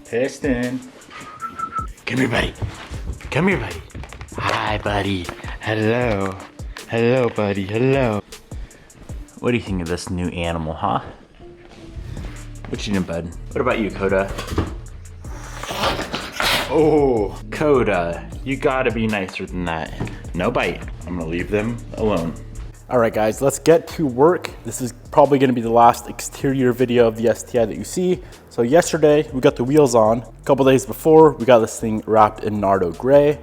Piston. Come here, buddy. Come here, buddy. Hi, buddy. Hello. Hello, buddy. Hello. What do you think of this new animal, huh? What you doing, bud? What about you, Coda? Oh, Coda, you gotta be nicer than that. No bite. I'm gonna leave them alone. All right, guys, let's get to work. This is probably gonna be the last exterior video of the STI that you see. So yesterday, we got the wheels on. A couple days before, we got this thing wrapped in Nardo gray.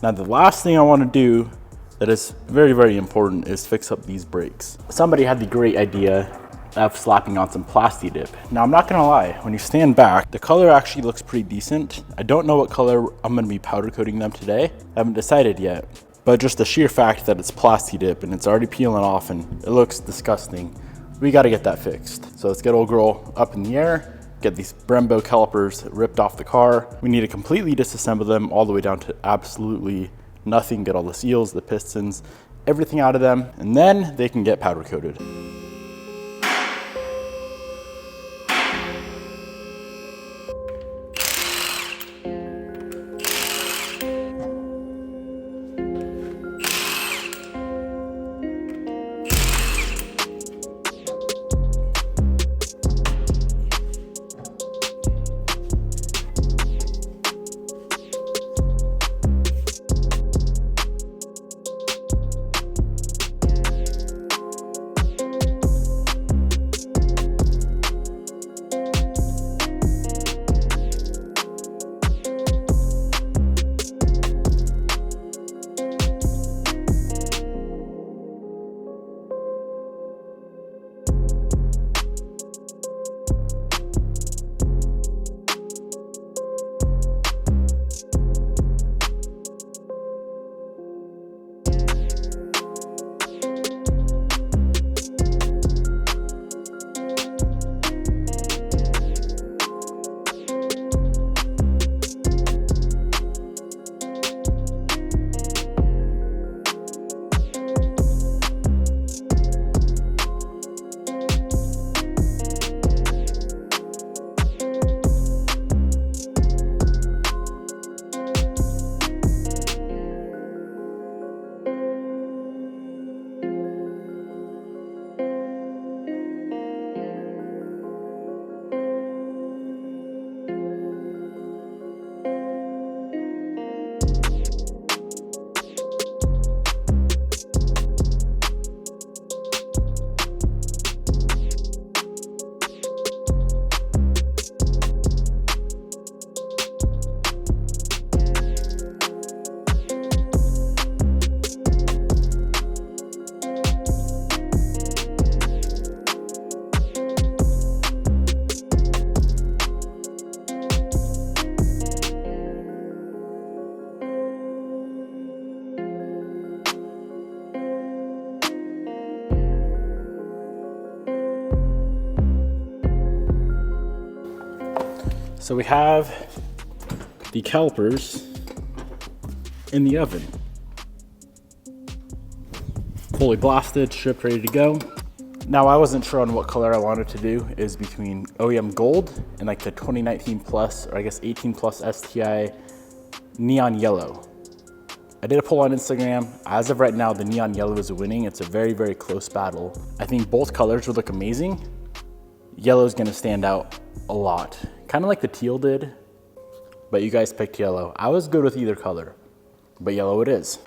Now, the last thing I wanna do that is very, very important is fix up these brakes. Somebody had the great idea of slapping on some Plasti Dip. Now, I'm not gonna lie, when you stand back, the color actually looks pretty decent. I don't know what color I'm gonna be powder coating them today. I haven't decided yet, but just the sheer fact that it's Plasti Dip and it's already peeling off and it looks disgusting, we gotta get that fixed. So let's get old girl up in the air, get these Brembo calipers ripped off the car. We need to completely disassemble them all the way down to absolutely nothing, get all the seals, the pistons, everything out of them, and then they can get powder coated. So we have the calipers in the oven. Fully blasted, stripped, ready to go. Now, I wasn't sure on what color I wanted to do. Is between OEM gold and like the 2019 plus, or I guess 18 plus STI neon yellow. I did a poll on Instagram. As of right now, the neon yellow is winning. It's a very, very close battle. I think both colors would look amazing. Yellow is gonna stand out a lot. Kind of like the teal did, but you guys picked yellow. I was good with either color, but yellow it is.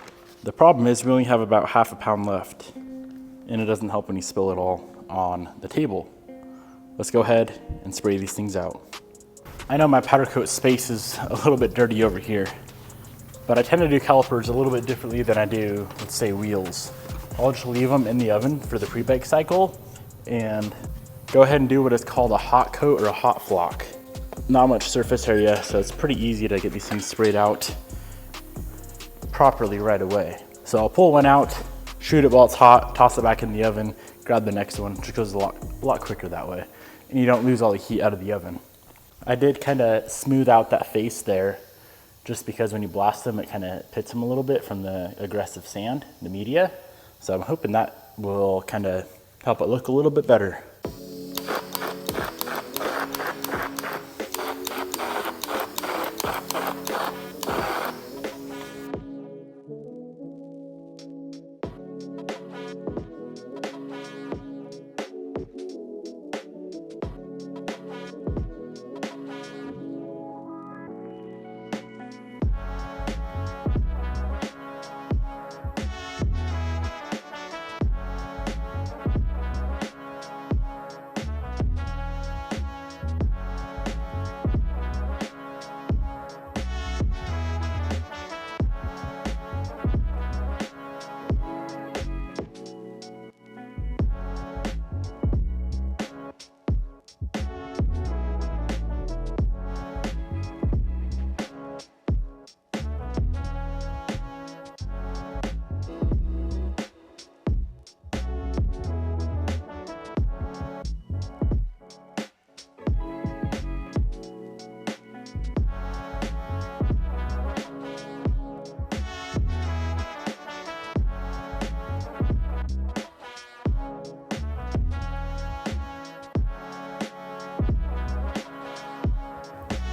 The problem is we only have about half a pound left, and it doesn't help when you spill it all on the table. Let's go ahead and spray these things out. I know my powder coat space is a little bit dirty over here, but I tend to do calipers a little bit differently than I do, let's say, wheels. I'll just leave them in the oven for the pre-bake cycle and go ahead and do what is called a hot coat or a hot flock. Not much surface area, so it's pretty easy to get these things sprayed out properly right away. So I'll pull one out, shoot it while it's hot, toss it back in the oven, grab the next one, which goes a lot quicker that way. And you don't lose all the heat out of the oven. I did kind of smooth out that face there, just because when you blast them, it kind of pits them a little bit from the aggressive sand, the media. So I'm hoping that will kind of help it look a little bit better.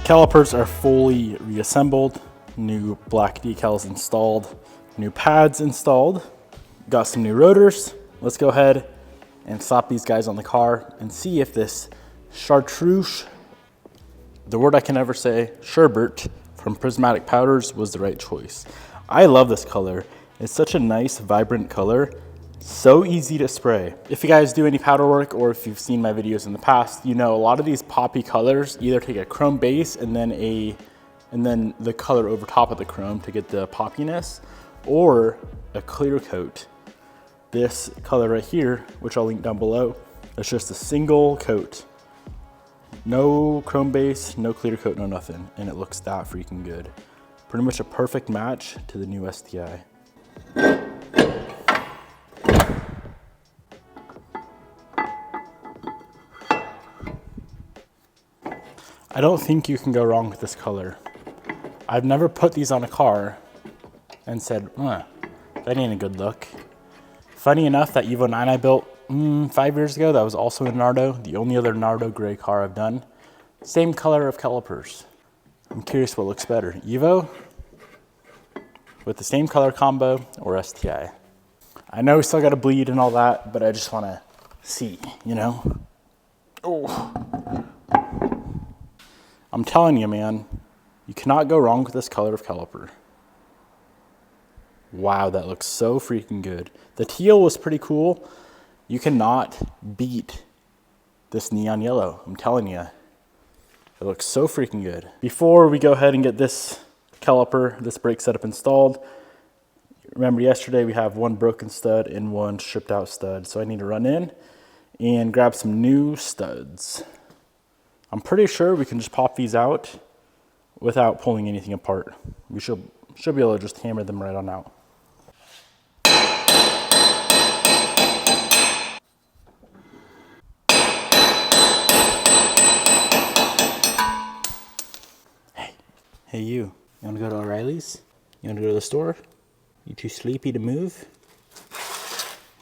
Calipers are fully reassembled, new black decals installed, new pads installed, got some new rotors. Let's go ahead and slap these guys on the car and see if this chartreuse, the word I can never say, sherbet from Prismatic Powders was the right choice. I love this color. It's such a nice, vibrant color. So easy to spray. If you guys do any powder work or if you've seen my videos in the past, you know a lot of these poppy colors either take a chrome base and then the color over top of the chrome to get the poppiness, or a clear coat. This color right here, which I'll link down below, it's just a single coat. No chrome base, no clear coat, no nothing, and it looks that freaking good. Pretty much a perfect match to the new STI. I don't think you can go wrong with this color. I've never put these on a car and said, that ain't a good look. Funny enough, that Evo 9 I built 5 years ago, that was also a Nardo, the only other Nardo gray car I've done. Same color of calipers. I'm curious what looks better, Evo with the same color combo or STI. I know we still gotta bleed and all that, but I just wanna see, you know? Oh. I'm telling you, man, you cannot go wrong with this color of caliper. Wow, that looks so freaking good. The teal was pretty cool. You cannot beat this neon yellow, I'm telling you. It looks so freaking good. Before we go ahead and get this caliper, this brake setup installed, remember yesterday we have one broken stud and one stripped out stud. So I need to run in and grab some new studs. I'm pretty sure we can just pop these out without pulling anything apart. We should be able to just hammer them right on out. Hey you wanna go to O'Reilly's? You wanna go to the store? You too sleepy to move?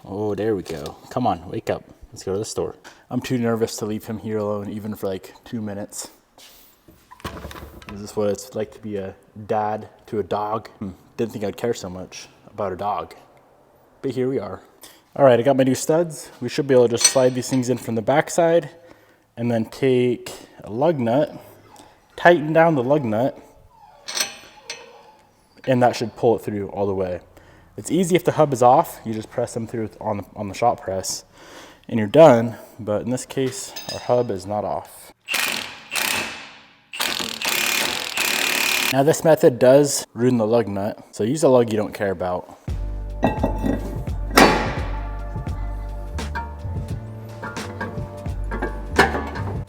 Oh, there we go. Come on, wake up. Let's go to the store. I'm too nervous to leave him here alone, even for like 2 minutes. Is this what it's like to be a dad to a dog? Didn't think I'd care so much about a dog, but here we are. All right, I got my new studs. We should be able to just slide these things in from the backside and then take a lug nut, tighten down the lug nut, and that should pull it through all the way. It's easy if the hub is off. You just press them through on the shop press and you're done. But in this case, our hub is not off. Now this method does ruin the lug nut. So use a lug you don't care about.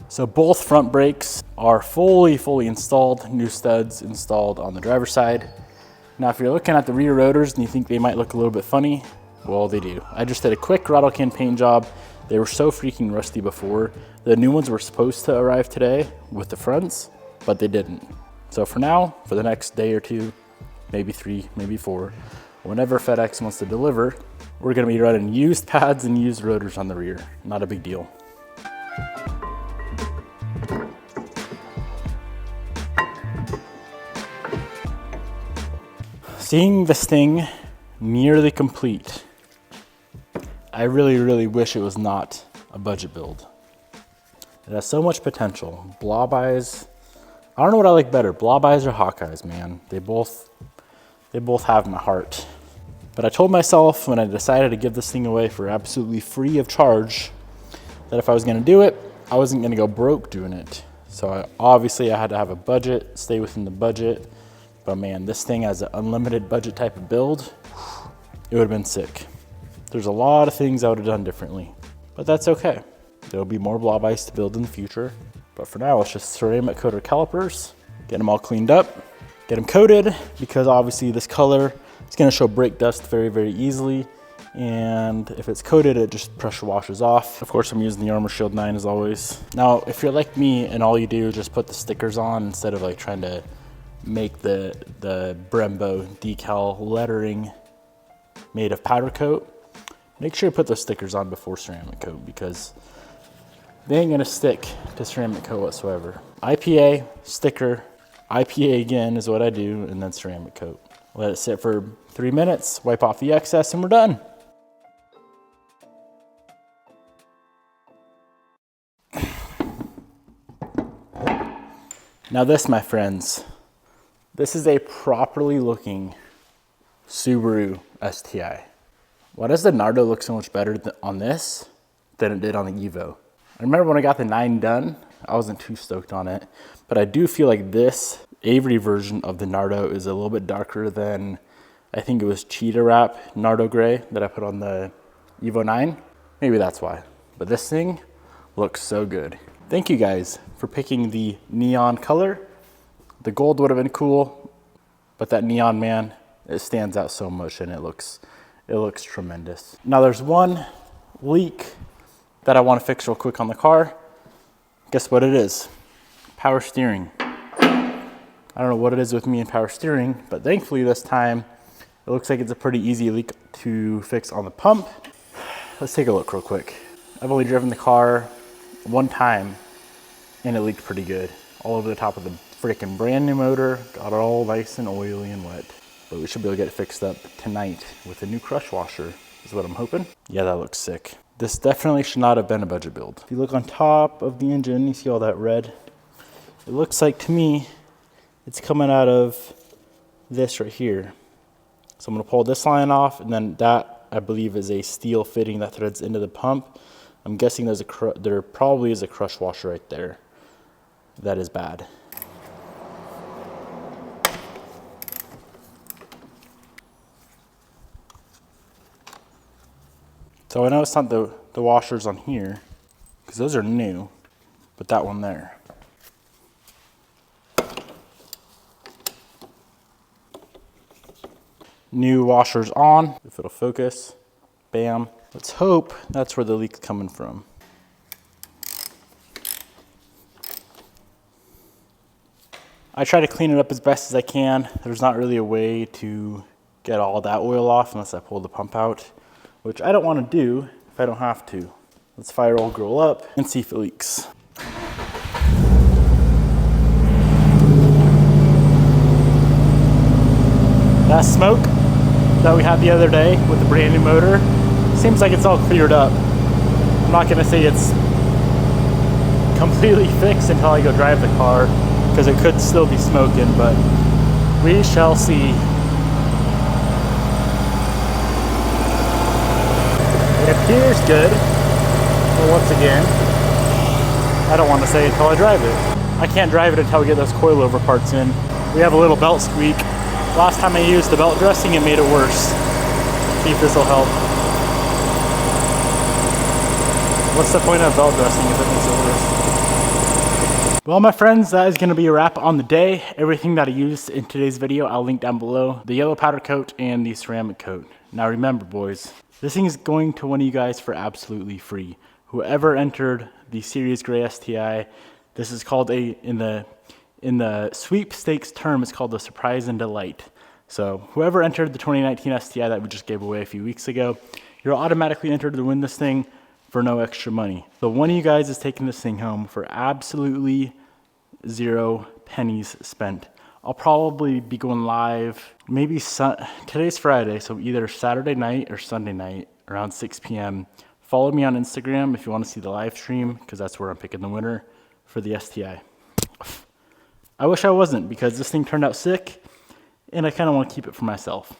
So both front brakes are fully installed, new studs installed on the driver's side. Now, if you're looking at the rear rotors and you think they might look a little bit funny, well, they do. I just did a quick rattle can paint job. They were so freaking rusty before. The new ones were supposed to arrive today with the fronts, but they didn't. So for now, for the next day or two, maybe 3, maybe 4, whenever FedEx wants to deliver, we're gonna be running used pads and used rotors on the rear. Not a big deal. Seeing this thing nearly complete, I really wish it was not a budget build. It has so much potential. Blob eyes, I don't know what I like better, blob eyes or hawk eyes, man. They both have my heart. But I told myself when I decided to give this thing away for absolutely free of charge, that if I was gonna do it, I wasn't gonna go broke doing it. So obviously I had to have a budget, stay within the budget. But man, this thing has an unlimited budget type of build. It would have been sick. There's a lot of things I would have done differently, but that's okay. There'll be more blob ice to build in the future. But for now, let's just ceramic coat our calipers, get them all cleaned up, get them coated, because obviously this color is gonna show brake dust very easily. And if it's coated, it just pressure washes off. Of course, I'm using the Armor Shield 9 as always. Now, if you're like me and all you do is just put the stickers on instead of like trying to make the Brembo decal lettering made of powder coat, make sure you put those stickers on before ceramic coat, because they ain't gonna stick to ceramic coat whatsoever. IPA, sticker, IPA again is what I do, and then ceramic coat. Let it sit for 3 minutes, wipe off the excess, and we're done. Now this, my friends, this is a properly looking Subaru STI. Why does the Nardo look so much better on this than it did on the Evo? I remember when I got the 9 done, I wasn't too stoked on it, but I do feel like this Avery version of the Nardo is a little bit darker than, I think it was Cheetah Wrap Nardo Gray that I put on the Evo 9. Maybe that's why, but this thing looks so good. Thank you guys for picking the neon color. The gold would have been cool, but that neon, man, it stands out so much and it looks tremendous. Now there's one leak that I want to fix real quick on the car. Guess what it is? Power steering. I don't know what it is with me and power steering, but thankfully this time it looks like it's a pretty easy leak to fix on the pump. Let's take a look real quick. I've only driven the car one time and it leaked pretty good. All over the top of the freaking brand new motor, got it all nice and oily and wet. But we should be able to get it fixed up tonight with a new crush washer, is what I'm hoping. Yeah, that looks sick. This definitely should not have been a budget build. If you look on top of the engine, you see all that red. It looks like, to me, it's coming out of this right here. So I'm gonna pull this line off, and then that, I believe, is a steel fitting that threads into the pump. I'm guessing there probably is a crush washer right there. That is bad. So I know it's not the washers on here, because those are new, but that one there. New washers on, if it'll focus, bam. Let's hope that's where the leak's coming from. I try to clean it up as best as I can. There's not really a way to get all that oil off unless I pull the pump out, which I don't want to do if I don't have to. Let's fire old girl up and see if it leaks. That smoke that we had the other day with the brand new motor, seems like it's all cleared up. I'm not gonna say it's completely fixed until I go drive the car, because it could still be smoking, but we shall see. It appears good, but once again, I don't want to say until I drive it. I can't drive it until we get those coilover parts in. We have a little belt squeak. Last time I used the belt dressing, it made it worse. See if this will help. What's the point of belt dressing if it makes it worse? Well, my friends, that is going to be a wrap on the day. Everything that I used in today's video, I'll link down below. The yellow powder coat and the ceramic coat. Now remember, boys, this thing is going to one of you guys for absolutely free. Whoever entered the Series Gray STI, this is called in the sweepstakes term, it's called the surprise and delight. So whoever entered the 2019 STI that we just gave away a few weeks ago, you're automatically entered to win this thing for no extra money. So one of you guys is taking this thing home for absolutely 0 pennies spent. I'll probably be going live maybe today's Friday, so either Saturday night or Sunday night around 6 p.m. Follow me on Instagram if you want to see the live stream, because that's where I'm picking the winner for the STI. I wish I wasn't, because this thing turned out sick and I kind of want to keep it for myself.